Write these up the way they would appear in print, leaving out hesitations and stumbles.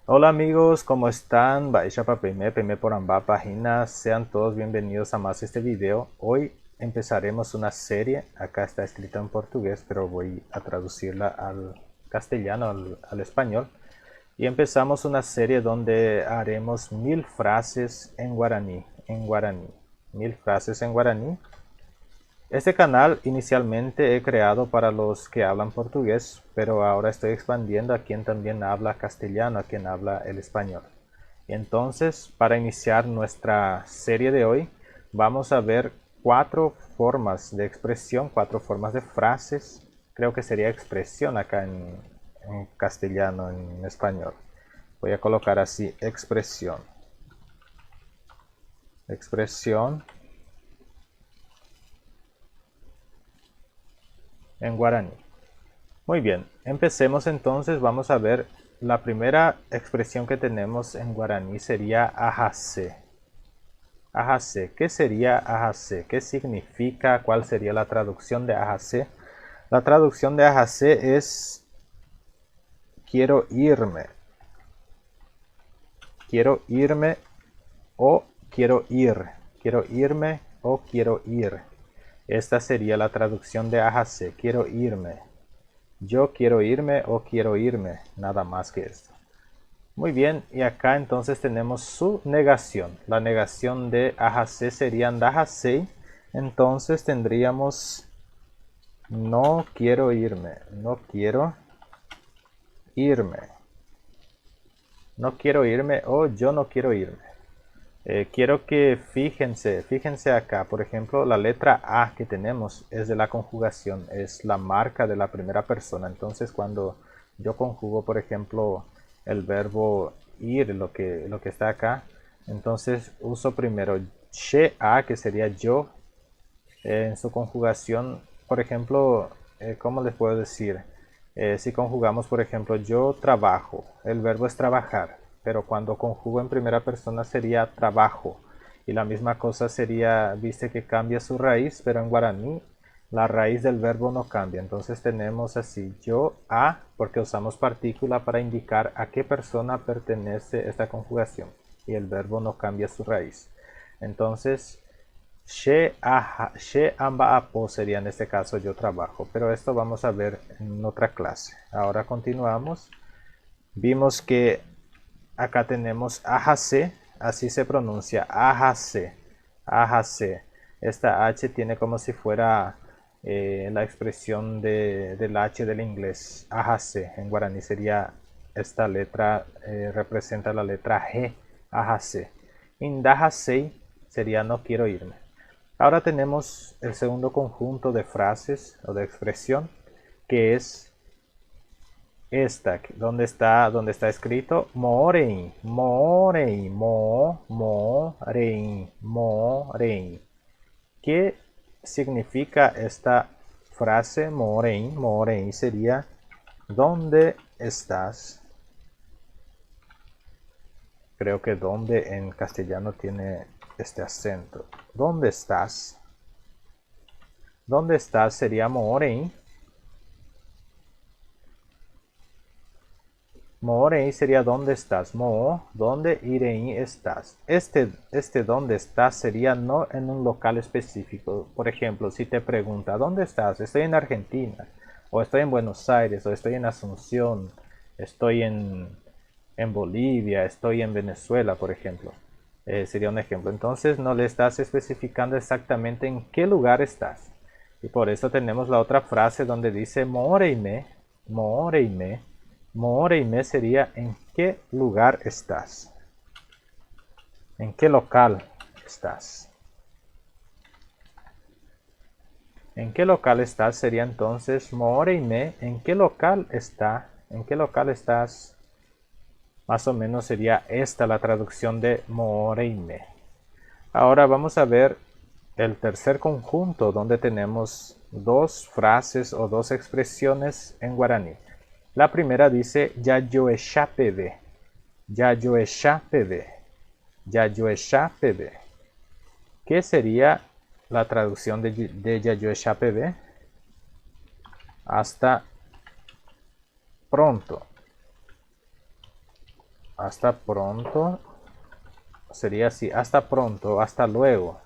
Hola amigos, ¿cómo están? Baisha Pime por ambas páginas. Sean todos bienvenidos a más este video. Hoy empezaremos una serie. Acá está escrita en portugués, pero voy a traducirla al castellano, al español. Y empezamos una serie donde haremos 1000 frases en guaraní. 1000 frases en guaraní. Este canal inicialmente he creado para los que hablan portugués, pero ahora estoy expandiendo a quien también habla castellano, a quien habla el español. Y entonces, para iniciar nuestra serie de hoy, vamos a ver 4 formas de expresión, 4 formas de frases. Creo que sería expresión acá en castellano, en español. Voy a colocar así, expresión. Expresión en guaraní. Muy bien, empecemos entonces. Vamos a ver la primera expresión que tenemos en guaraní sería ajase. Ajase, ¿qué sería ajase? ¿Qué significa? ¿Cuál sería la traducción de ajase? La traducción de ajase es quiero irme. Quiero irme o quiero ir. Quiero irme o quiero ir. Esta sería la traducción de ajase. Quiero irme. Yo quiero irme o quiero irme. Nada más que esto. Muy bien, y acá entonces tenemos su negación. La negación de ajase sería andajase. Entonces tendríamos no quiero irme. No quiero irme. No quiero irme o yo no quiero irme. Quiero que fíjense acá, por ejemplo, la letra A que tenemos es de la conjugación, es la marca de la primera persona. Entonces, cuando yo conjugo, por ejemplo, el verbo ir, lo que está acá, entonces uso primero she a, que sería yo, en su conjugación, por ejemplo, ¿cómo les puedo decir? Si conjugamos, por ejemplo, yo trabajo, el verbo es trabajar, pero cuando conjugo en primera persona sería trabajo. Y la misma cosa sería, viste que cambia su raíz, pero en guaraní la raíz del verbo no cambia. Entonces tenemos así, yo a, porque usamos partícula para indicar a qué persona pertenece esta conjugación. Y el verbo no cambia su raíz. Entonces, she amba apo sería en este caso yo trabajo, pero esto vamos a ver en otra clase. Ahora continuamos. Vimos que acá tenemos ajase, así se pronuncia, ajase, ajase. Esta H tiene como si fuera la expresión del H del inglés, ajase. En guaraní sería esta letra, representa la letra G, ajase. Indajase sería no quiero irme. Ahora tenemos el segundo conjunto de frases o de expresión, que es esta, donde está escrito morein, morein, morein, morein. ¿Qué significa esta frase morein? Morein sería ¿dónde estás? Creo que donde en castellano tiene este acento. ¿Dónde estás? ¿Dónde estás? Sería morein. Moorei sería ¿dónde estás? Mo, ¿dónde irei estás? Este ¿dónde estás? Sería no en un local específico. Por ejemplo, si te pregunta ¿dónde estás? Estoy en Argentina, o estoy en Buenos Aires, o estoy en Asunción, estoy en Bolivia, estoy en Venezuela, por ejemplo. Sería un ejemplo. Entonces no le estás especificando exactamente en qué lugar estás. Y por eso tenemos la otra frase donde dice Mooreime, Mooreime. Mooreime sería ¿en qué lugar estás? ¿En qué local estás? ¿En qué local estás? Sería entonces Mooreime, ¿en qué local está? ¿En qué local estás? Más o menos sería esta la traducción de Mooreime. Ahora vamos a ver el tercer conjunto donde tenemos dos frases o dos expresiones en guaraní. La primera dice Yayoeshapebe. Yayoeshapebe. Yayoeshapebe. ¿Qué sería la traducción de Yayoeshapebe? Hasta pronto. hasta pronto. Sería así, hasta pronto, hasta luego.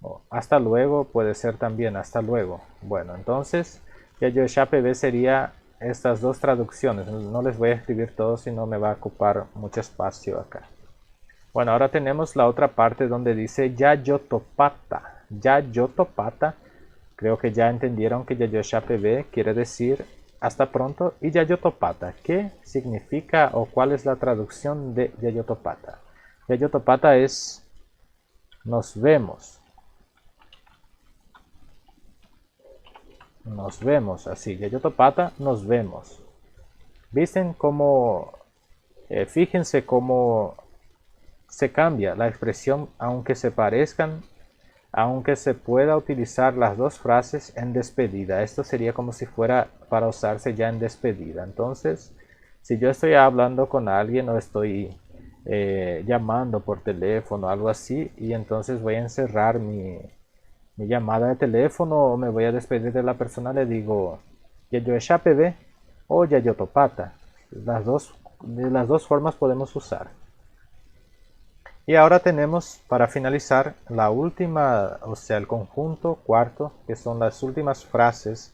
O hasta luego puede ser también, hasta luego. Bueno, entonces, Yayoshapebe sería estas dos traducciones. No les voy a escribir todo, sino me va a ocupar mucho espacio acá. Bueno, ahora tenemos la otra parte donde dice Yayotopata. Yayotopata. Creo que ya entendieron que Yayoshapebe quiere decir hasta pronto. Y Yayotopata, ¿qué significa o cuál es la traducción de Yayotopata? Yayotopata es nos vemos. Nos vemos, así. Yayotopata, nos vemos. ¿Visten cómo? Fíjense cómo se cambia la expresión, aunque se parezcan, aunque se pueda utilizar las dos frases en despedida. Esto sería como si fuera para usarse ya en despedida. Entonces, si yo estoy hablando con alguien o estoy llamando por teléfono o algo así, y entonces voy a encerrar mi llamada de teléfono o me voy a despedir de la persona, le digo Yayoshapebe o Yayotopata. De las dos formas podemos usar. Y ahora tenemos para finalizar la última, o sea, el conjunto cuarto, que son las últimas frases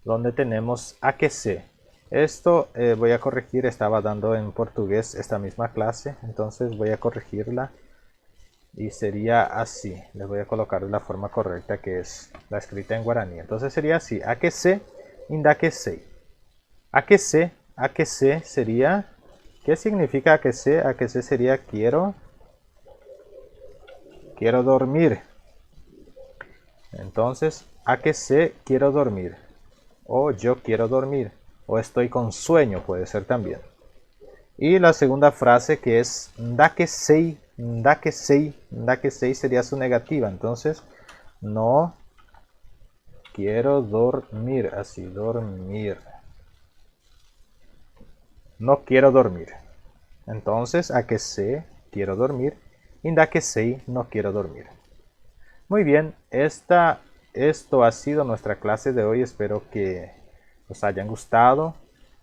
donde tenemos a que sé. Esto voy a corregir, estaba dando en portugués esta misma clase, entonces voy a corregirla. Y sería así, les voy a colocar de la forma correcta que es la escrita en guaraní. Entonces sería así, a que sé, inda que sei. A que sé sería, ¿qué significa a que sé? A que sé sería quiero dormir. Entonces, a que sé, quiero dormir. O yo quiero dormir. O estoy con sueño, puede ser también. Y la segunda frase que es da que sei sería su negativa. Entonces, no quiero dormir. Así, dormir. No quiero dormir. Entonces, a que sé, quiero dormir. Inda que sei, no quiero dormir. Muy bien, esto ha sido nuestra clase de hoy. Espero que os hayan gustado.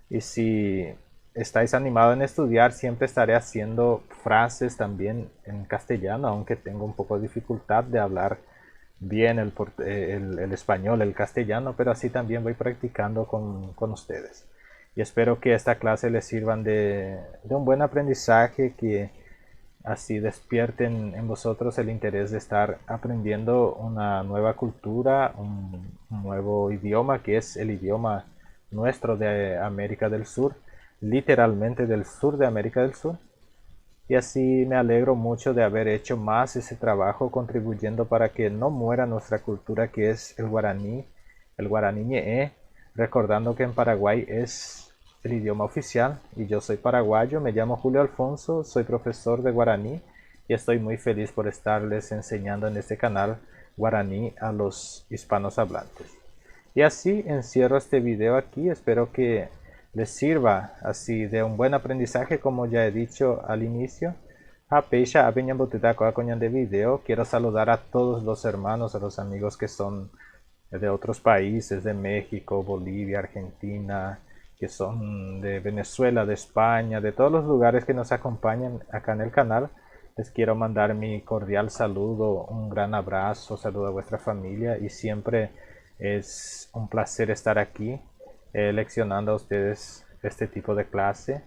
Y si estáis animados en estudiar, siempre estaré haciendo frases también en castellano, aunque tengo un poco de dificultad de hablar bien el español, el castellano, pero así también voy practicando con ustedes. Y espero que esta clase les sirvan de un buen aprendizaje, que así despierten en vosotros el interés de estar aprendiendo una nueva cultura, un nuevo idioma, que es el idioma nuestro de América del Sur, literalmente del sur de América del Sur. Y así me alegro mucho de haber hecho más ese trabajo, contribuyendo para que no muera nuestra cultura, que es el guaraní ñe'e, recordando que en Paraguay es el idioma oficial. Y yo soy paraguayo, me llamo Julio Alfonso, soy profesor de guaraní y estoy muy feliz por estarles enseñando en este canal guaraní a los hispanos hablantes. Y así encierro este video aquí. Espero que les sirva así de un buen aprendizaje, como ya he dicho al inicio. De video. Quiero saludar a todos los hermanos, a los amigos que son de otros países, de México, Bolivia, Argentina, que son de Venezuela, de España, de todos los lugares que nos acompañan acá en el canal. Les quiero mandar mi cordial saludo, un gran abrazo, saludo a vuestra familia, y siempre es un placer estar aquí leccionando a ustedes este tipo de clase.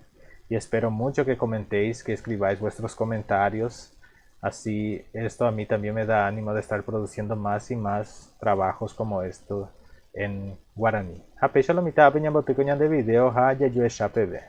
Y espero mucho que comentéis, que escribáis vuestros comentarios. Así esto a mí también me da ánimo de estar produciendo más y más trabajos como esto en guaraní. Hape shalom ita de video ha Yayoshapebe.